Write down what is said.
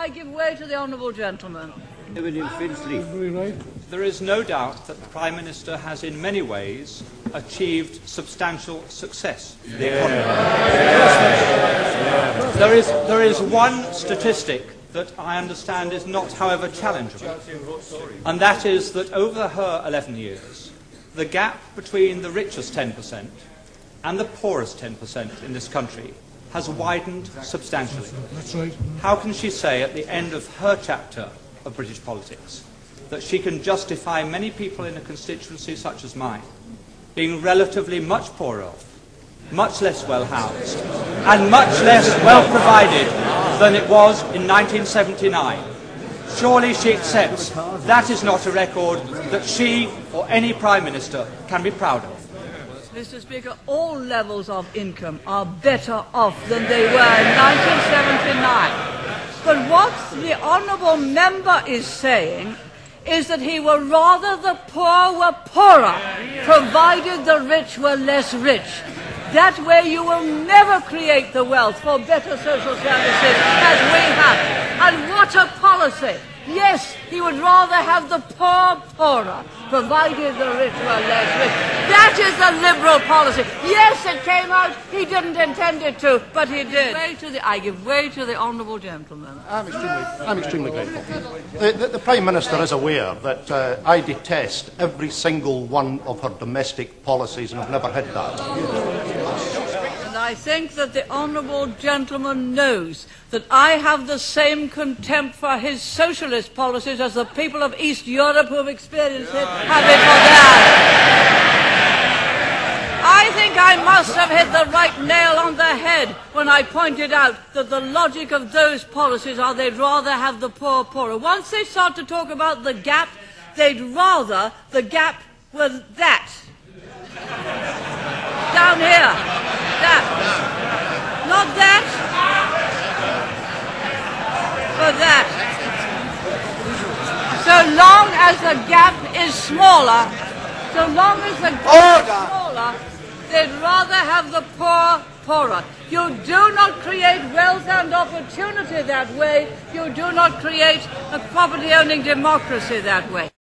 I give way to the honourable gentleman. There is no doubt that the Prime Minister has in many ways achieved substantial success for the economy. There is one statistic that I understand is not, however, challengeable, and that is that over her 11 years, the gap between the richest 10% and the poorest 10% in this country has widened substantially. That's right. How can she say at the end of her chapter of British politics that she can justify many people in a constituency such as mine being relatively much poorer off, much less well housed, and much less well provided than it was in 1979? Surely she accepts that is not a record that she or any Prime Minister can be proud of. Mr. Speaker, all levels of income are better off than they were in 1979. But what the honourable member is saying is that he would rather the poor were poorer, provided the rich were less rich. That way you will never create the wealth for better social services as we have. And what a policy! Yes, he would rather have the poor poorer, provided the rich were less rich. That is a Liberal policy. Yes, it came out, he didn't intend it to, but he did. I give way to the honourable gentleman. I'm extremely grateful. The Prime Minister is aware that I detest every single one of her domestic policies, and I've never hid that. And I think that the honourable gentleman knows that I have the same contempt for his socialist policies as the people of East Europe who have experienced it have it for theirs. I think I must have hit the right nail on the head when I pointed out that the logic of those policies are they'd rather have the poor poorer. Once they start to talk about the gap, they'd rather the gap was that. Down here. That. Not that. But that. So long as the gap is smaller, they'd rather have the poor poorer. You do not create wealth and opportunity that way. You do not create a property-owning democracy that way.